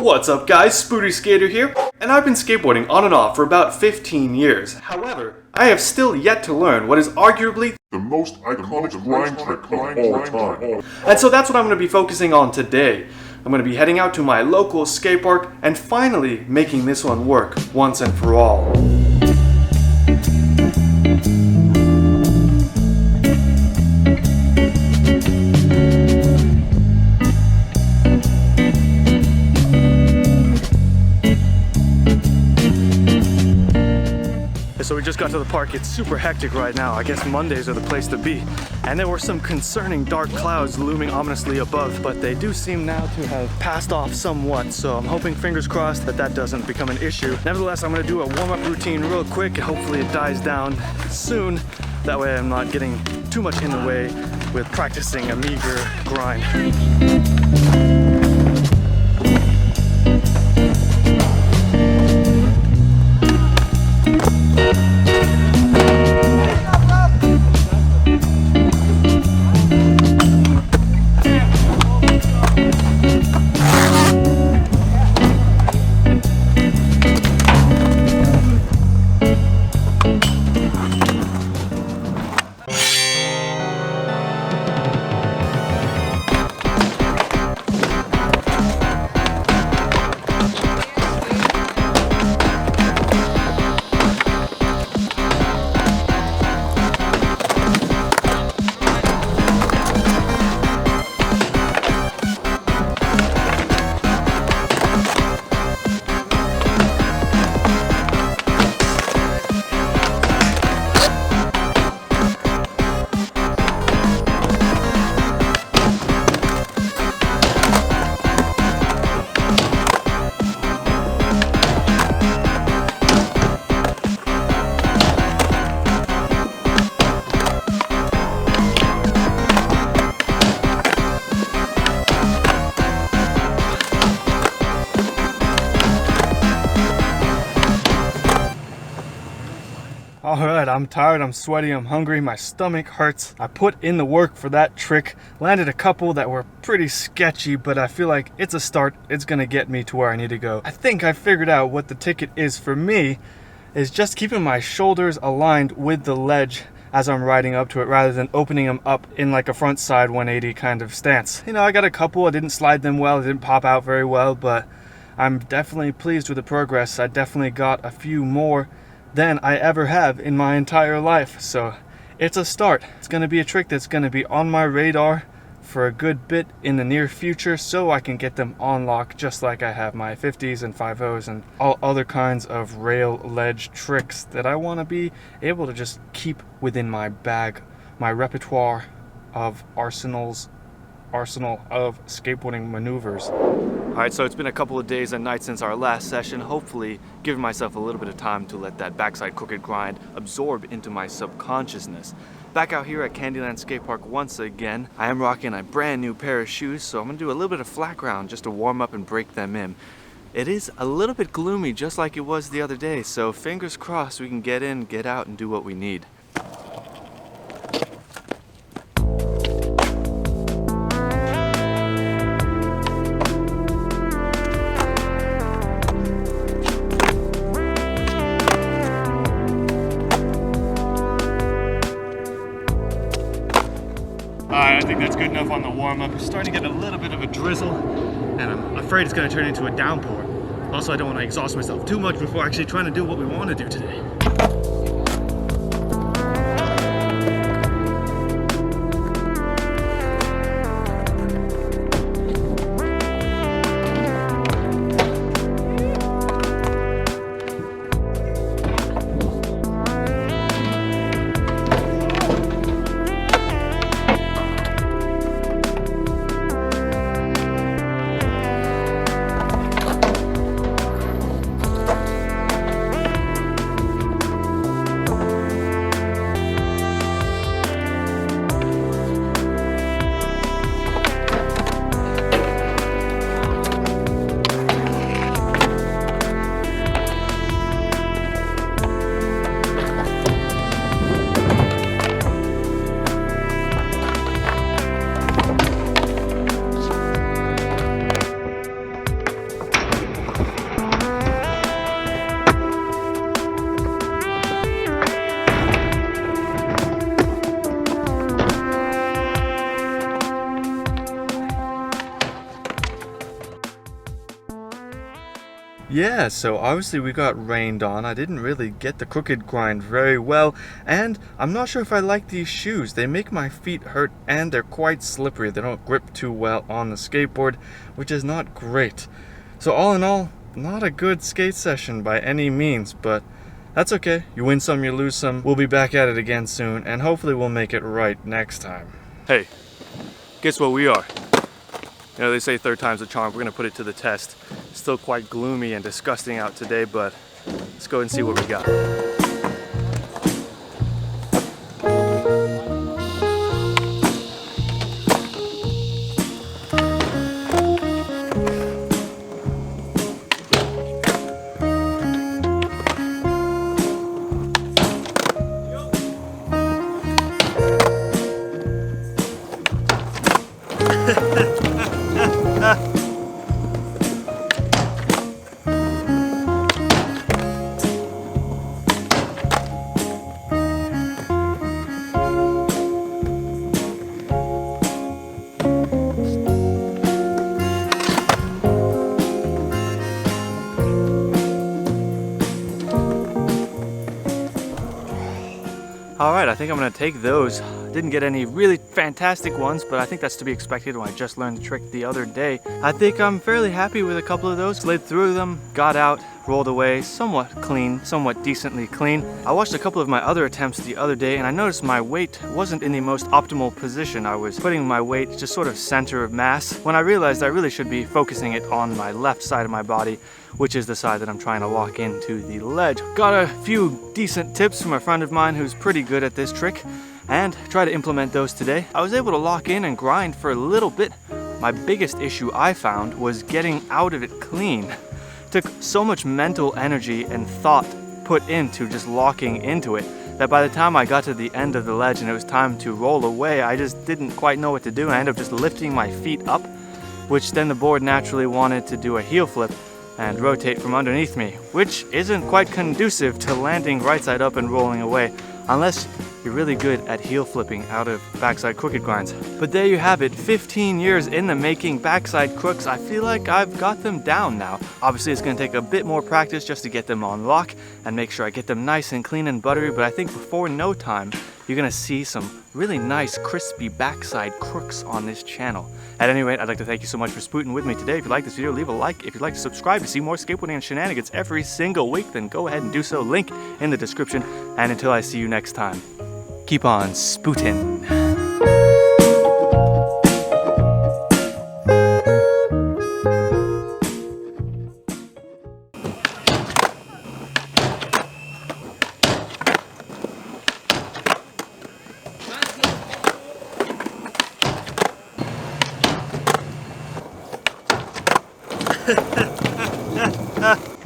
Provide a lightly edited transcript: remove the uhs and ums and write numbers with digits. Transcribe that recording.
What's up guys, Spootyskater here, and I've been skateboarding on and off for about 15 years. However, I have still yet to learn what is arguably the most iconic grind trick of all time. And so that's what I'm going to be focusing on today. I'm going to be heading out to my local skate park and finally making this one work once and for all. So we just got to the park. It's super hectic right now. I guess Mondays are the place to be. And there were some concerning dark clouds looming ominously above, but they do seem now to have passed off somewhat. So I'm hoping, fingers crossed, that that doesn't become an issue. Nevertheless, I'm gonna do a warm-up routine real quick and hopefully it dies down soon. That way I'm not getting too much in the way with practicing a meager grind. Alright, I'm tired, I'm sweaty, I'm hungry, my stomach hurts. I put in the work for that trick, landed a couple that were pretty sketchy, but I feel like it's a start. It's gonna get me to where I need to go. I think I figured out what the ticket is for me, is just keeping my shoulders aligned with the ledge as I'm riding up to it, rather than opening them up in like a front side 180 kind of stance. You know, I got a couple, I didn't slide them well, it didn't pop out very well, but I'm definitely pleased with the progress. I definitely got a few more than I ever have in my entire life. So it's a start. It's going to be a trick that's going to be on my radar for a good bit in the near future, so I can get them on lock just like I have my 50s and 50s and all other kinds of rail ledge tricks that I want to be able to just keep within my bag, my repertoire of arsenal of skateboarding maneuvers. Alright, so it's been a couple of days and nights since our last session, hopefully giving myself a little bit of time to let that backside crooked grind absorb into my subconsciousness. Back out here at Candyland Skate Park once again. I am rocking a brand new pair of shoes, so I'm going to do a little bit of flat ground just to warm up and break them in. It is a little bit gloomy just like it was the other day, so fingers crossed we can get in, get out, and do what we need. Alright, I think that's good enough on the warm-up. We're starting to get a little bit of a drizzle, and I'm afraid it's going to turn into a downpour. Also, I don't want to exhaust myself too much before actually trying to do what we want to do today. Yeah, so obviously we got rained on. I didn't really get the crooked grind very well, and I'm not sure if I like these shoes. They make my feet hurt and they're quite slippery. They don't grip too well on the skateboard, which is not great. So all in all, not a good skate session by any means, but that's okay. You win some, you lose some. We'll be back at it again soon, and hopefully we'll make it right next time. Hey, guess what we are? You know, they say third time's a charm. We're gonna put it to the test. It's still quite gloomy and disgusting out today, but let's go and see what we got. Alright, I think I'm going to take those. Didn't get any really fantastic ones, but I think that's to be expected when I just learned the trick the other day. I think I'm fairly happy with a couple of those. Slid through them, got out, rolled away, somewhat clean, somewhat decently clean. I watched a couple of my other attempts the other day and I noticed my weight wasn't in the most optimal position. I was putting my weight just sort of center of mass when I realized I really should be focusing it on my left side of my body, which is the side that I'm trying to lock into the ledge. Got a few decent tips from a friend of mine who's pretty good at this trick and try to implement those today. I was able to lock in and grind for a little bit. My biggest issue I found was getting out of it clean. Took so much mental energy and thought put into just locking into it that by the time I got to the end of the ledge and it was time to roll away, I just didn't quite know what to do. I ended up just lifting my feet up, which then the board naturally wanted to do a heel flip and rotate from underneath me, which isn't quite conducive to landing right side up and rolling away, unless you're really good at heel flipping out of backside crooked grinds. But there you have it, 15 years in the making backside crooks. I feel like I've got them down now. Obviously it's gonna take a bit more practice just to get them on lock and make sure I get them nice and clean and buttery, but I think before no time, you're gonna see some really nice crispy backside crooks on this channel. At any rate, I'd like to thank you so much for spooting with me today. If you like this video, leave a like. If you'd like to subscribe to see more skateboarding and shenanigans every single week, then go ahead and do so. Link in the description. And until I see you next time, keep on spootin'. Ha ha ha!